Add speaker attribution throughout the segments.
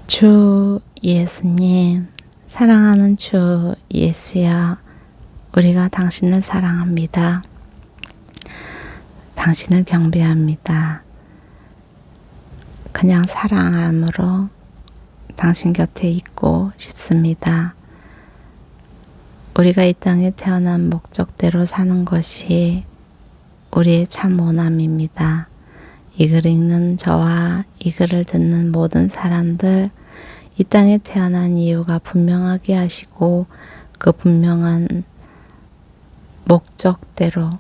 Speaker 1: 주 예수님, 사랑하는 주 예수여, 우리가 당신을 사랑합니다. 당신을 경배합니다. 그냥 사랑함으로 당신 곁에 있고 싶습니다. 우리가 이 땅에 태어난 목적대로 사는 것이 우리의 참 원함입니다. 이 글을 읽는 저와 이 글을 듣는 모든 사람들, 이 땅에 태어난 이유가 분명하게 하시고 그 분명한 목적대로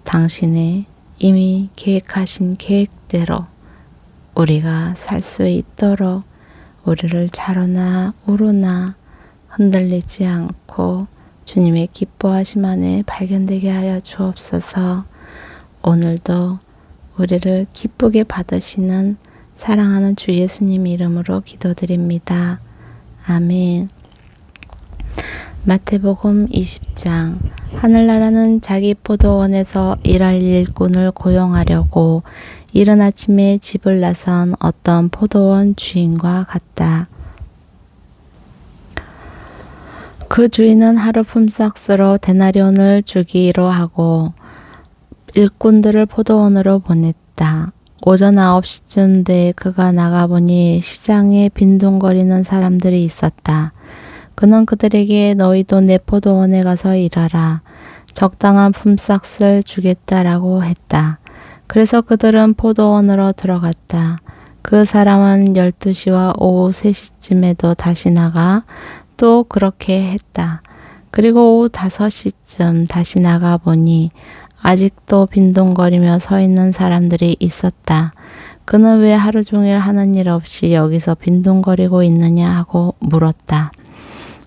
Speaker 1: 당신의 이미 계획하신 계획대로 우리가 살 수 있도록 우리를 좌로나 우로나 흔들리지 않고 주님의 기뻐하심 안에 발견되게 하여 주옵소서. 오늘도 우리를 기쁘게 받으시는 사랑하는 주 예수님 이름으로 기도드립니다. 아멘. 마태복음 20장. 하늘나라는 자기 포도원에서 일할 일꾼을 고용하려고 이른 아침에 집을 나선 어떤 포도원 주인과 같다. 그 주인은 하루 품삯으로 데나리온을 주기로 하고 일꾼들을 포도원으로 보냈다. 오전 9시쯤 돼 그가 나가보니 시장에 빈둥거리는 사람들이 있었다. 그는 그들에게 너희도 내 포도원에 가서 일하라. 적당한 품삯을 주겠다라고 했다. 그래서 그들은 포도원으로 들어갔다. 그 사람은 12시와 오후 3시쯤에도 다시 나가 또 그렇게 했다. 그리고 오후 5시쯤 다시 나가보니 아직도 빈둥거리며 서 있는 사람들이 있었다. 그는 왜 하루 종일 하는 일 없이 여기서 빈둥거리고 있느냐 하고 물었다.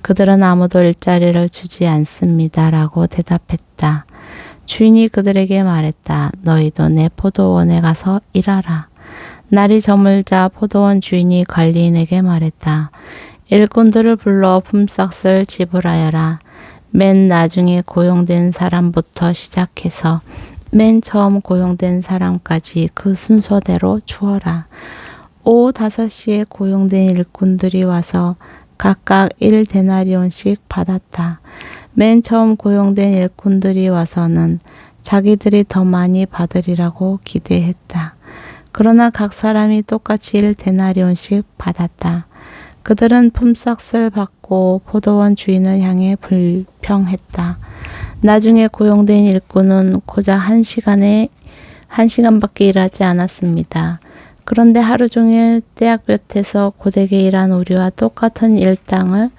Speaker 1: 그들은 아무도 일자리를 주지 않습니다. 라고 대답했다. 주인이 그들에게 말했다. 너희도 내 포도원에 가서 일하라. 날이 저물자 포도원 주인이 관리인에게 말했다. 일꾼들을 불러 품삯을 지불하여라. 맨 나중에 고용된 사람부터 시작해서 맨 처음 고용된 사람까지 그 순서대로 주어라. 오후 5시에 고용된 일꾼들이 와서 각각 1데나리온씩 받았다. 맨 처음 고용된 일꾼들이 와서는 자기들이 더 많이 받으리라고 기대했다. 그러나 각 사람이 똑같이 1데나리온씩 받았다. 그들은 품삯을 받고 포도원 주인을 향해 불평했다. 나중에 고용된 일꾼은 고작 1시간밖에 일하지 않았습니다. 그런데 하루 종일 떼약볕에서 고되게 일한 우리와 똑같은 일당을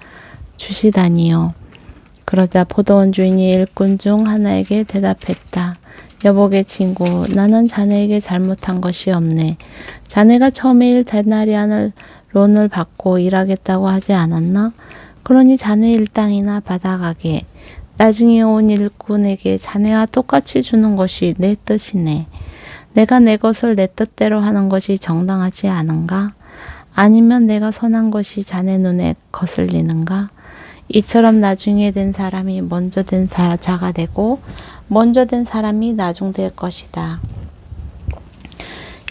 Speaker 1: 주시다니요. 그러자 포도원 주인이 일꾼 중 하나에게 대답했다. 여보게 친구, 나는 자네에게 잘못한 것이 없네. 자네가 처음에 1데나리온을 론을 받고 일하겠다고 하지 않았나? 그러니 자네 일당이나 받아가게. 나중에 온 일꾼에게 자네와 똑같이 주는 것이 내 뜻이네. 내가 내 것을 내 뜻대로 하는 것이 정당하지 않은가? 아니면 내가 선한 것이 자네 눈에 거슬리는가? 이처럼 나중에 된 사람이 먼저 된 자가 되고 먼저 된 사람이 나중 될 것이다.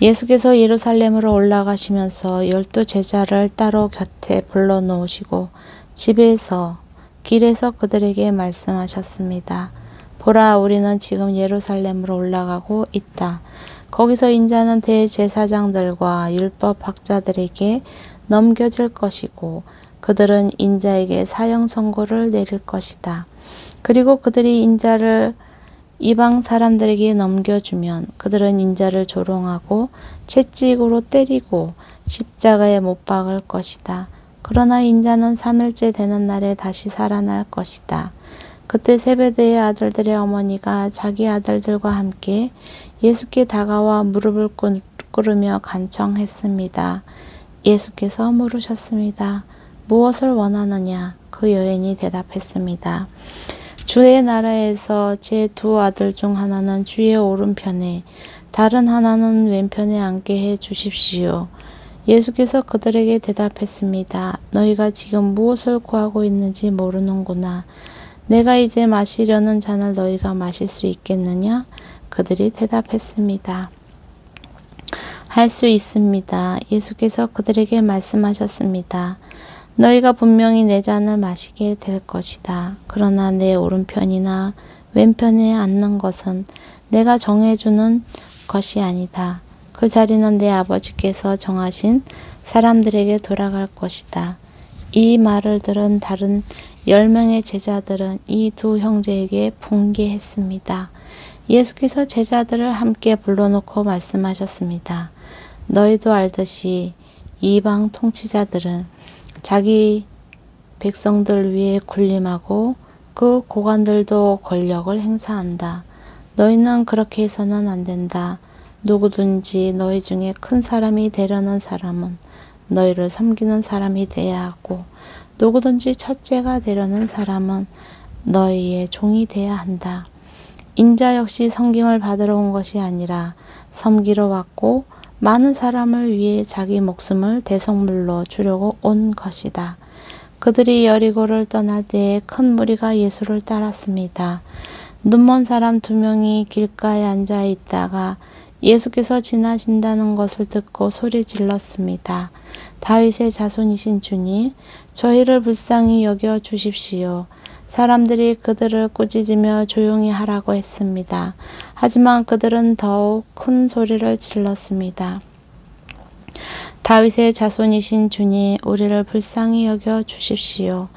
Speaker 1: 예수께서 예루살렘으로 올라가시면서 12 제자를 따로 곁에 불러놓으시고 집에서 길에서 그들에게 말씀하셨습니다. 보라, 우리는 지금 예루살렘으로 올라가고 있다. 거기서 인자는 대제사장들과 율법학자들에게 넘겨질 것이고 그들은 인자에게 사형 선고를 내릴 것이다. 그리고 그들이 인자를 이방 사람들에게 넘겨주면 그들은 인자를 조롱하고 채찍으로 때리고 십자가에 못 박을 것이다. 그러나 인자는 3일째 되는 날에 다시 살아날 것이다. 그때 세베대의 아들들의 어머니가 자기 아들들과 함께 예수께 다가와 무릎을 꿇으며 간청했습니다. 예수께서 물으셨습니다. 무엇을 원하느냐? 그 여인이 대답했습니다. 주의 나라에서 제 2 아들 중 하나는 주의 오른편에 다른 하나는 왼편에 앉게 해 주십시오. 예수께서 그들에게 대답했습니다. 너희가 지금 무엇을 구하고 있는지 모르는구나. 내가 이제 마시려는 잔을 너희가 마실 수 있겠느냐? 그들이 대답했습니다. 할 수 있습니다. 예수께서 그들에게 말씀하셨습니다. 너희가 분명히 내 잔을 마시게 될 것이다. 그러나 내 오른편이나 왼편에 앉는 것은 내가 정해주는 것이 아니다. 그 자리는 내 아버지께서 정하신 사람들에게 돌아갈 것이다. 이 말을 들은 다른 10명의 제자들은 이 두 형제에게 분개했습니다. 예수께서 제자들을 함께 불러놓고 말씀하셨습니다. 너희도 알듯이 이방 통치자들은 자기 백성들 위에 군림하고 그 고관들도 권력을 행사한다. 너희는 그렇게 해서는 안 된다. 누구든지 너희 중에 큰 사람이 되려는 사람은 너희를 섬기는 사람이 돼야 하고 누구든지 첫째가 되려는 사람은 너희의 종이 돼야 한다. 인자 역시 섬김을 받으러 온 것이 아니라 섬기러 왔고 많은 사람을 위해 자기 목숨을 대속물로 주려고 온 것이다. 그들이 여리고를 떠날 때에 큰 무리가 예수를 따랐습니다. 눈먼 사람 2명이 길가에 앉아 있다가 예수께서 지나신다는 것을 듣고 소리 질렀습니다. 다윗의 자손이신 주님, 저희를 불쌍히 여겨 주십시오. 사람들이 그들을 꾸짖으며 조용히 하라고 했습니다. 하지만 그들은 더욱 큰 소리를 질렀습니다. 다윗의 자손이신 주님, 우리를 불쌍히 여겨 주십시오.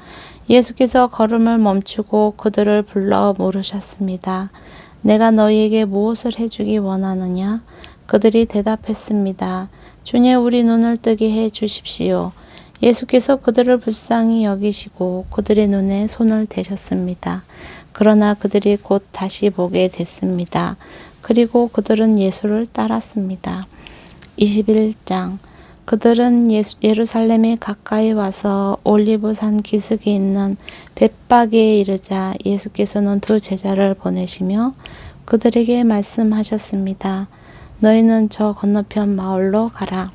Speaker 1: 예수께서 걸음을 멈추고 그들을 불러 물으셨습니다. 내가 너희에게 무엇을 해주기 원하느냐? 그들이 대답했습니다. 주님, 우리 눈을 뜨게 해 주십시오. 예수께서 그들을 불쌍히 여기시고 그들의 눈에 손을 대셨습니다. 그러나 그들이 곧 다시 보게 됐습니다. 그리고 그들은 예수를 따랐습니다. 21장 그들은 예루살렘에 가까이 와서 올리브산 기슭에 있는 벳바게에 이르자 예수께서는 두 제자를 보내시며 그들에게 말씀하셨습니다. 너희는 저 건너편 마을로 가라.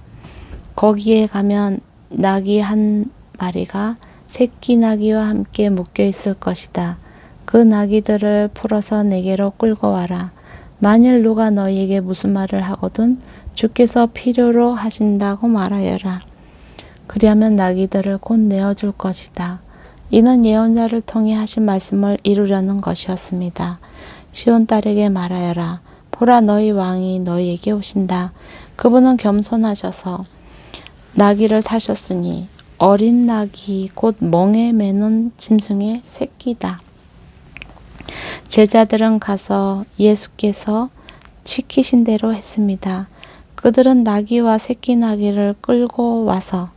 Speaker 1: 거기에 가면 나귀 한 마리가 새끼 나귀와 함께 묶여 있을 것이다. 그 나귀들을 풀어서 내게로 끌고 와라. 만일 누가 너희에게 무슨 말을 하거든 주께서 필요로 하신다고 말하여라. 그리하면 나귀들을 곧 내어줄 것이다. 이는 예언자를 통해 하신 말씀을 이루려는 것이었습니다. 시온 딸에게 말하여라. 보라, 너희 왕이 너희에게 오신다. 그분은 겸손하셔서 나귀를 타셨으니 어린 나귀 곧 멍에 매는 짐승의 새끼다. 제자들은 가서 예수께서 시키신 대로 했습니다. 그들은 나귀와 새끼 나귀를 끌고 와서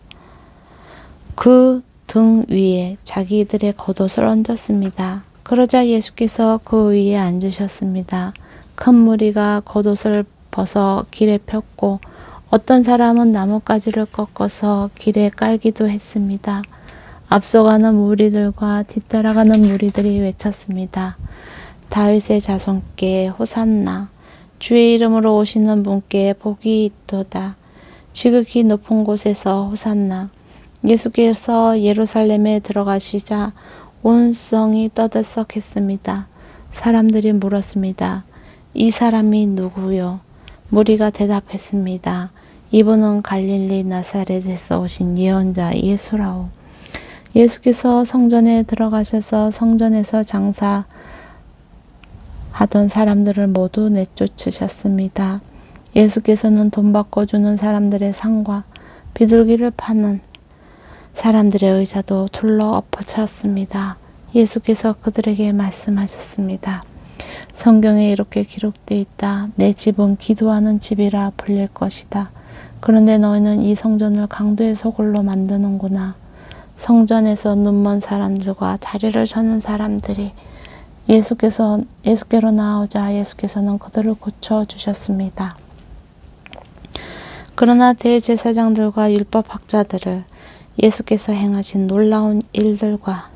Speaker 1: 그 등 위에 자기들의 겉옷을 얹었습니다. 그러자 예수께서 그 위에 앉으셨습니다. 큰 무리가 겉옷을 벗어 길에 폈고 어떤 사람은 나뭇가지를 꺾어서 길에 깔기도 했습니다. 앞서가는 무리들과 뒤따라가는 무리들이 외쳤습니다. 다윗의 자손께 호산나, 주의 이름으로 오시는 분께 복이 있도다. 지극히 높은 곳에서 호산나. 예수께서 예루살렘에 들어가시자 온 성이 떠들썩했습니다. 사람들이 물었습니다. 이 사람이 누구요? 무리가 대답했습니다. 이분은 갈릴리 나사렛에서 오신 예언자 예수라오. 예수께서 성전에 들어가셔서 성전에서 장사하던 사람들을 모두 내쫓으셨습니다. 예수께서는 돈 바꿔주는 사람들의 상과 비둘기를 파는 사람들의 의자도 둘러 엎어쳤습니다. 예수께서 그들에게 말씀하셨습니다. 성경에 이렇게 기록되어 있다. 내 집은 기도하는 집이라 불릴 것이다. 그런데 너희는 이 성전을 강도의 소굴로 만드는구나. 성전에서 눈먼 사람들과 다리를 저는 사람들이 예수께로 나오자 예수께서는 그들을 고쳐주셨습니다. 그러나 대제사장들과 율법학자들을 예수께서 행하신 놀라운 일들과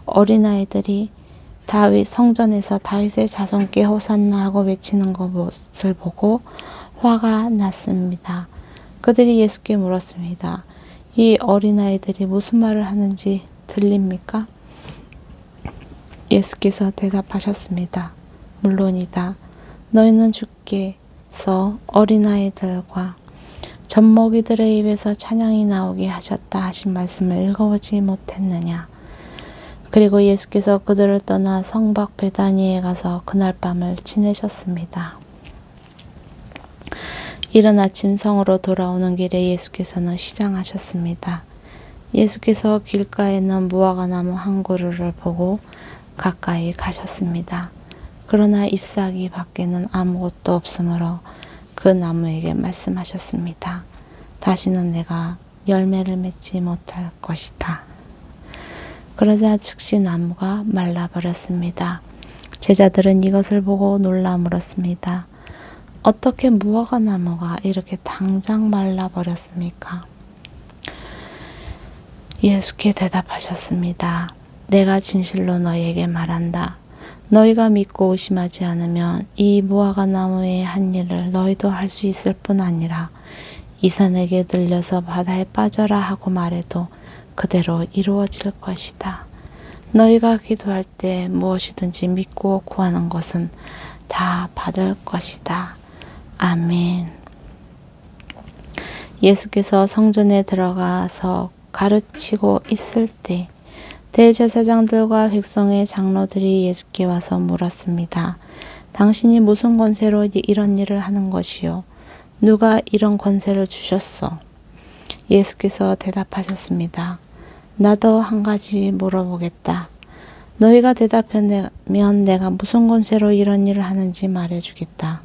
Speaker 1: 어린아이들이 다윗 성전에서 다윗의 자손께 호산나 하고 외치는 것을 보고 화가 났습니다. 그들이 예수께 물었습니다. 이 어린아이들이 무슨 말을 하는지 들립니까? 예수께서 대답하셨습니다. 물론이다. 너희는 주께서 어린아이들과 젖먹이들의 입에서 찬양이 나오게 하셨다 하신 말씀을 읽어보지 못했느냐. 그리고 예수께서 그들을 떠나 성 밖 베다니에 가서 그날 밤을 지내셨습니다. 이른 아침 성으로 돌아오는 길에 예수께서는 시장하셨습니다. 예수께서 길가에 있는 무화과나무 한 그루를 보고 가까이 가셨습니다. 그러나 잎사귀 밖에는 아무것도 없으므로 그 나무에게 말씀하셨습니다. 다시는 내가 열매를 맺지 못할 것이다. 그러자 즉시 나무가 말라버렸습니다. 제자들은 이것을 보고 놀라 물었습니다. 어떻게 무화과 나무가 이렇게 당장 말라버렸습니까? 예수께 대답하셨습니다. 내가 진실로 너희에게 말한다. 너희가 믿고 의심하지 않으면 이 무화과 나무의 한 일을 너희도 할 수 있을 뿐 아니라 이 산에게 들려서 바다에 빠져라 하고 말해도 그대로 이루어질 것이다. 너희가 기도할 때 무엇이든지 믿고 구하는 것은 다 받을 것이다. 아멘. 예수께서 성전에 들어가서 가르치고 있을 때 대제사장들과 백성의 장로들이 예수께 와서 물었습니다. 당신이 무슨 권세로 이런 일을 하는 것이요? 누가 이런 권세를 주셨소? 예수께서 대답하셨습니다. 나도 한 가지 물어보겠다. 너희가 대답하면 내가 무슨 권세로 이런 일을 하는지 말해주겠다.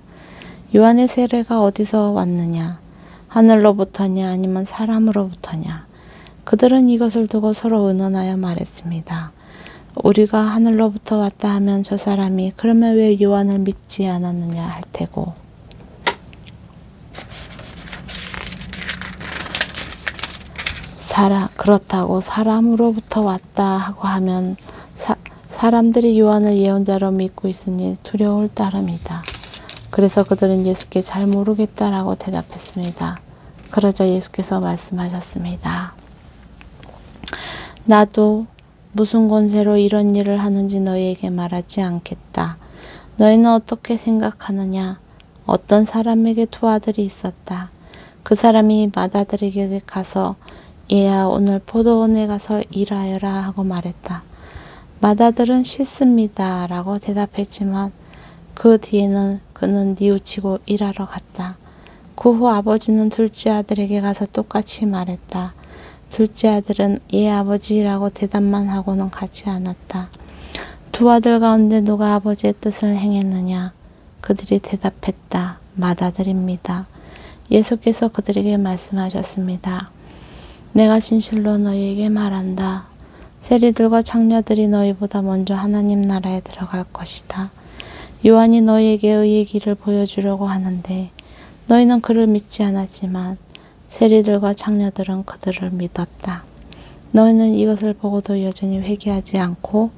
Speaker 1: 요한의 세례가 어디서 왔느냐? 하늘로부터냐 아니면 사람으로부터냐? 그들은 이것을 두고 서로 의논하여 말했습니다. 우리가 하늘로부터 왔다 하면 저 사람이 그러면 왜 요한을 믿지 않았느냐 할 테고, 그렇다고 사람으로부터 왔다 하고 하면 사람들이 요한을 예언자로 믿고 있으니 두려울 따름이다. 그래서 그들은 예수께 잘 모르겠다라고 대답했습니다. 그러자 예수께서 말씀하셨습니다. 나도 무슨 권세로 이런 일을 하는지 너희에게 말하지 않겠다. 너희는 어떻게 생각하느냐? 어떤 사람에게 두 아들이 있었다. 그 사람이 맏아들에게 가서 얘야 오늘 포도원에 가서 일하여라 하고 말했다. 맏아들은 싫습니다 라고 대답했지만 그 뒤에는 그는 뉘우치고 일하러 갔다. 그 후 아버지는 둘째 아들에게 가서 똑같이 말했다. 둘째 아들은 예 아버지라고 대답만 하고는 가지 않았다. 두 아들 가운데 누가 아버지의 뜻을 행했느냐? 그들이 대답했다. 맏아들입니다. 예수께서 그들에게 말씀하셨습니다. 내가 진실로 너희에게 말한다. 세리들과 장녀들이 너희보다 먼저 하나님 나라에 들어갈 것이다. 요한이 너희에게 의의 길을 보여주려고 하는데 너희는 그를 믿지 않았지만 세리들과 장녀들은 그들을 믿었다. 너희는 이것을 보고도 여전히 회개하지 않고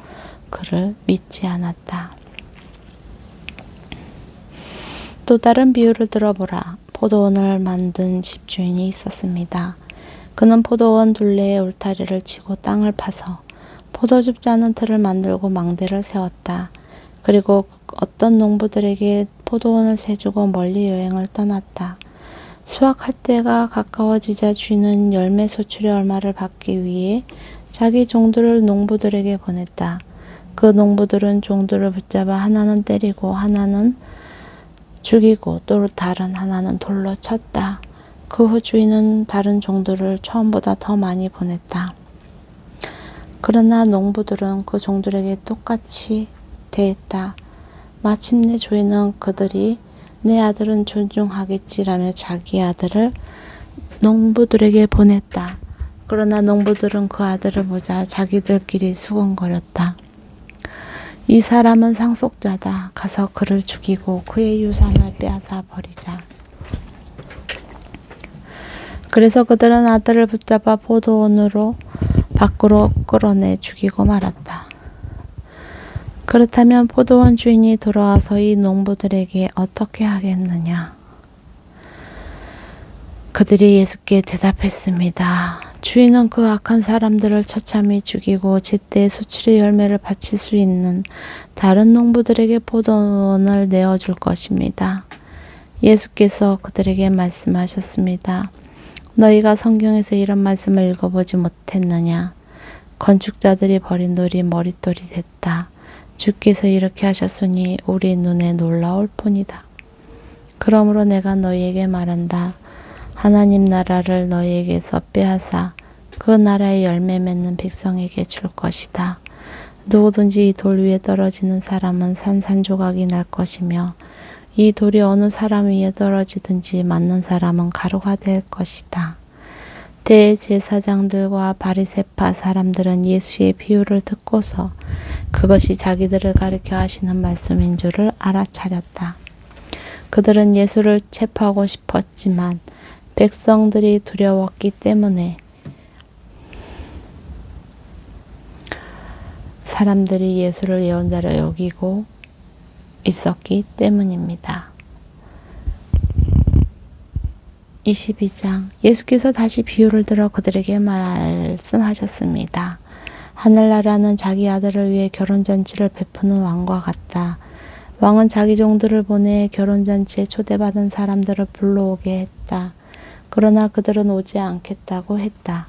Speaker 1: 그를 믿지 않았다. 또 다른 비유를 들어보라. 포도원을 만든 집주인이 있었습니다. 그는 포도원 둘레에 울타리를 치고 땅을 파서 포도즙 짜는 틀을 만들고 망대를 세웠다. 그리고 어떤 농부들에게 포도원을 세주고 멀리 여행을 떠났다. 수확할 때가 가까워지자 주인은 열매 소출의 얼마를 받기 위해 자기 종들을 농부들에게 보냈다. 그 농부들은 종들을 붙잡아 하나는 때리고 하나는 죽이고 또 다른 하나는 돌로 쳤다. 그 후 주인은 다른 종들을 처음보다 더 많이 보냈다. 그러나 농부들은 그 종들에게 똑같이 대했다. 마침내 주인은 그들이 내 아들은 존중하겠지라며 자기 아들을 농부들에게 보냈다. 그러나 농부들은 그 아들을 보자 자기들끼리 수군거렸다. 이 사람은 상속자다. 가서 그를 죽이고 그의 유산을 빼앗아 버리자. 그래서 그들은 아들을 붙잡아 포도원으로 밖으로 끌어내 죽이고 말았다. 그렇다면 포도원 주인이 돌아와서 이 농부들에게 어떻게 하겠느냐? 그들이 예수께 대답했습니다. 주인은 그 악한 사람들을 처참히 죽이고 제때 소출의 열매를 바칠 수 있는 다른 농부들에게 포도원을 내어줄 것입니다. 예수께서 그들에게 말씀하셨습니다. 너희가 성경에서 이런 말씀을 읽어보지 못했느냐? 건축자들이 버린 돌이 머릿돌이 됐다. 주께서 이렇게 하셨으니 우리 눈에 놀라울 뿐이다. 그러므로 내가 너희에게 말한다. 하나님 나라를 너희에게서 빼앗아 그 나라의 열매 맺는 백성에게 줄 것이다. 누구든지 이 돌 위에 떨어지는 사람은 산산조각이 날 것이며 이 돌이 어느 사람 위에 떨어지든지 맞는 사람은 가루가 될 것이다. 대제사장들과 바리새파 사람들은 예수의 비유를 듣고서 그것이 자기들을 가리켜 하시는 말씀인 줄을 알아차렸다. 그들은 예수를 체포하고 싶었지만 백성들이 두려웠기 때문에 사람들이 예수를 예언자로 여기고 있었기 때문입니다. 22장 예수께서 다시 비유를 들어 그들에게 말씀하셨습니다. 하늘나라는 자기 아들을 위해 결혼잔치를 베푸는 왕과 같다. 왕은 자기 종들을 보내 결혼잔치에 초대받은 사람들을 불러오게 했다. 그러나 그들은 오지 않겠다고 했다.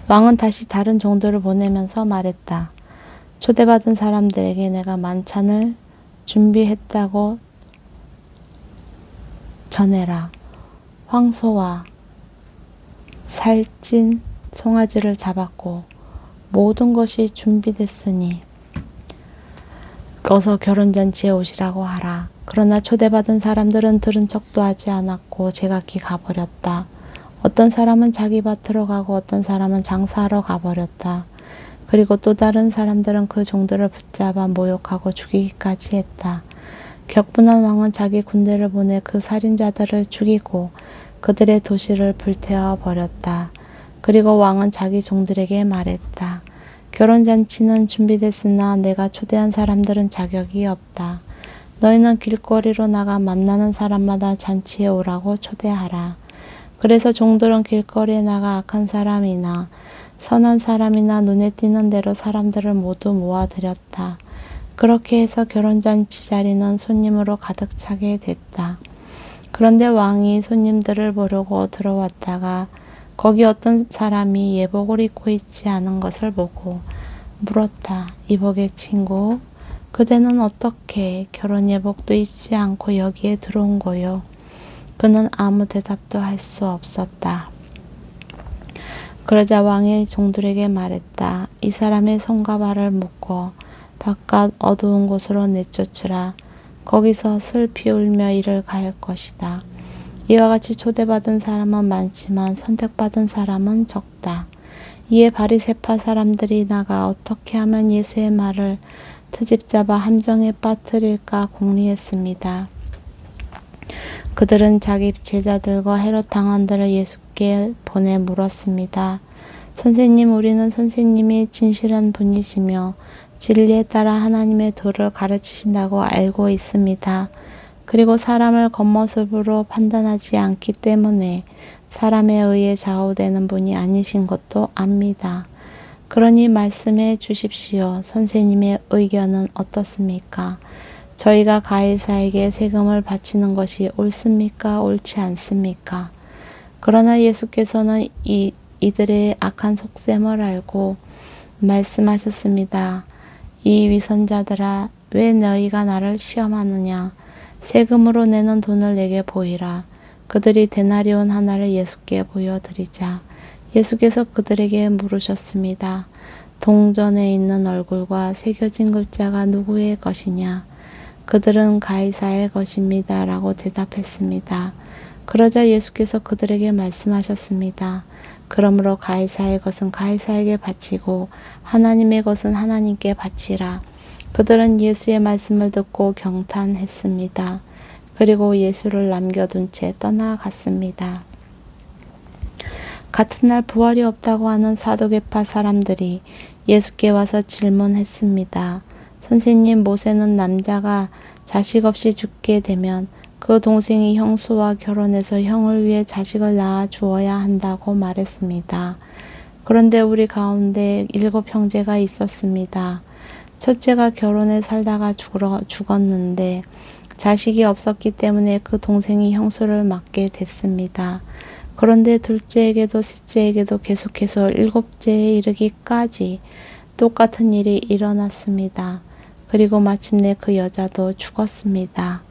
Speaker 1: 왕은 다시 다른 종들을 보내면서 말했다. 초대받은 사람들에게 내가 만찬을 준비했다고 전해라. 황소와 살찐 송아지를 잡았고 모든 것이 준비됐으니 어서 결혼잔치에 오시라고 하라. 그러나 초대받은 사람들은 들은 척도 하지 않았고 제각기 가버렸다. 어떤 사람은 자기 밭으로 가고 어떤 사람은 장사하러 가버렸다. 그리고 또 다른 사람들은 그 종들을 붙잡아 모욕하고 죽이기까지 했다. 격분한 왕은 자기 군대를 보내 그 살인자들을 죽이고 그들의 도시를 불태워 버렸다. 그리고 왕은 자기 종들에게 말했다. 결혼잔치는 준비됐으나 내가 초대한 사람들은 자격이 없다. 너희는 길거리로 나가 만나는 사람마다 잔치에 오라고 초대하라. 그래서 종들은 길거리에 나가 악한 사람이나 선한 사람이나 눈에 띄는 대로 사람들을 모두 모아들였다. 그렇게 해서 결혼잔치 자리는 손님으로 가득 차게 됐다. 그런데 왕이 손님들을 보려고 들어왔다가 거기 어떤 사람이 예복을 입고 있지 않은 것을 보고 물었다. 이복의 친구, 그대는 어떻게 결혼 예복도 입지 않고 여기에 들어온 거요? 그는 아무 대답도 할 수 없었다. 그러자 왕이 종들에게 말했다. 이 사람의 손과 발을 묶어 바깥 어두운 곳으로 내쫓으라. 거기서 슬피 울며 이를 가할 것이다. 이와 같이 초대받은 사람은 많지만 선택받은 사람은 적다. 이에 바리새파 사람들이 나가 어떻게 하면 예수의 말을 트집잡아 함정에 빠뜨릴까 궁리했습니다. 그들은 자기 제자들과 헤롯 당원들을 예수께 보내 물었습니다. 선생님, 우리는 선생님이 진실한 분이시며 진리에 따라 하나님의 도를 가르치신다고 알고 있습니다. 그리고 사람을 겉모습으로 판단하지 않기 때문에 사람에 의해 좌우되는 분이 아니신 것도 압니다. 그러니 말씀해 주십시오. 선생님의 의견은 어떻습니까? 저희가 가이사에게 세금을 바치는 것이 옳습니까? 옳지 않습니까? 그러나 예수께서는 이들의 악한 속셈을 알고 말씀하셨습니다. 이 위선자들아, 왜 너희가 나를 시험하느냐? 세금으로 내는 돈을 내게 보이라. 그들이 데나리온 하나를 예수께 보여드리자 예수께서 그들에게 물으셨습니다. 동전에 있는 얼굴과 새겨진 글자가 누구의 것이냐? 그들은 가이사의 것입니다. 라고 대답했습니다. 그러자 예수께서 그들에게 말씀하셨습니다. 그러므로 가이사의 것은 가이사에게 바치고 하나님의 것은 하나님께 바치라. 그들은 예수의 말씀을 듣고 경탄했습니다. 그리고 예수를 남겨둔 채 떠나갔습니다. 같은 날 부활이 없다고 하는 사두개파 사람들이 예수께 와서 질문했습니다. 선생님, 모세는 남자가 자식 없이 죽게 되면 그 동생이 형수와 결혼해서 형을 위해 자식을 낳아 주어야 한다고 말했습니다. 그런데 우리 가운데 7 형제가 있었습니다. 첫째가 결혼해 살다가 죽었는데 자식이 없었기 때문에 그 동생이 형수를 맡게 됐습니다. 그런데 둘째에게도 셋째에게도 계속해서 일곱째에 이르기까지 똑같은 일이 일어났습니다. 그리고 마침내 그 여자도 죽었습니다.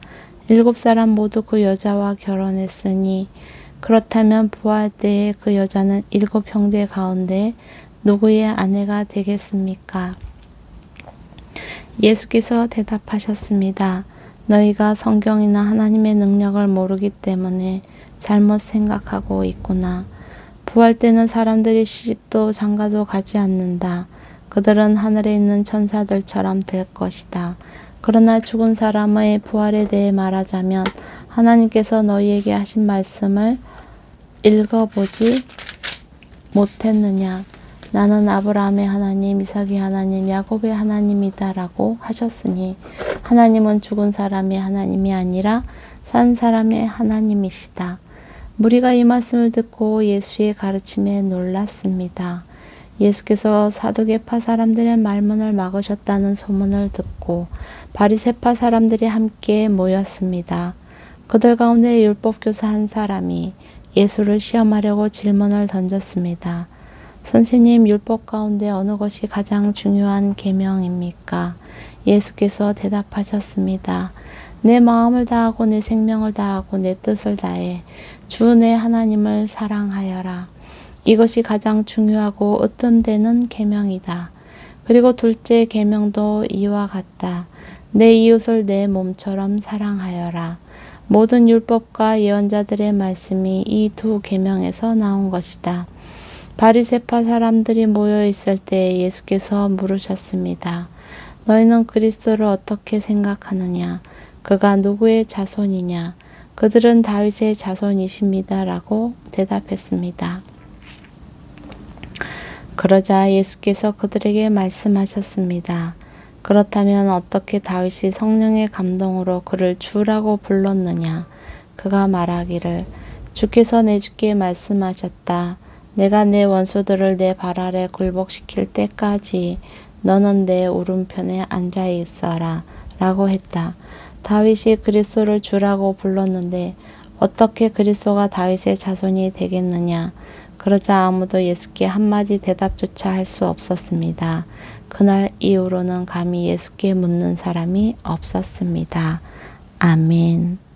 Speaker 1: 7사람 모두 그 여자와 결혼했으니 그렇다면 부활 때에 그 여자는 7형제 가운데 누구의 아내가 되겠습니까? 예수께서 대답하셨습니다. 너희가 성경이나 하나님의 능력을 모르기 때문에 잘못 생각하고 있구나. 부활 때는 사람들이 시집도 장가도 가지 않는다. 그들은 하늘에 있는 천사들처럼 될 것이다. 그러나 죽은 사람의 부활에 대해 말하자면 하나님께서 너희에게 하신 말씀을 읽어보지 못했느냐. 나는 아브라함의 하나님, 이삭의 하나님, 야곱의 하나님이다 라고 하셨으니 하나님은 죽은 사람의 하나님이 아니라 산 사람의 하나님이시다. 무리가 이 말씀을 듣고 예수의 가르침에 놀랐습니다. 예수께서 사두개파 사람들의 말문을 막으셨다는 소문을 듣고 바리새파 사람들이 함께 모였습니다. 그들 가운데 율법교사 한 사람이 예수를 시험하려고 질문을 던졌습니다. 선생님, 율법 가운데 어느 것이 가장 중요한 계명입니까? 예수께서 대답하셨습니다. 내 마음을 다하고 내 생명을 다하고 내 뜻을 다해 주 내 하나님을 사랑하여라. 이것이 가장 중요하고 으뜸되는 계명이다. 그리고 둘째 계명도 이와 같다. 내 이웃을 내 몸처럼 사랑하여라. 모든 율법과 예언자들의 말씀이 이 두 계명에서 나온 것이다. 바리새파 사람들이 모여 있을 때 예수께서 물으셨습니다. 너희는 그리스도를 어떻게 생각하느냐? 그가 누구의 자손이냐? 그들은 다윗의 자손이십니다. 라고 대답했습니다. 그러자 예수께서 그들에게 말씀하셨습니다. 그렇다면 어떻게 다윗이 성령의 감동으로 그를 주라고 불렀느냐? 그가 말하기를 주께서 내 주께 말씀하셨다. 내가 내 원수들을 내 발 아래 굴복시킬 때까지 너는 내 오른편에 앉아 있어라 라고 했다. 다윗이 그리스도를 주라고 불렀는데 어떻게 그리스도가 다윗의 자손이 되겠느냐? 그러자 아무도 예수께 한마디 대답조차 할 수 없었습니다. 그날 이후로는 감히 예수께 묻는 사람이 없었습니다. 아멘.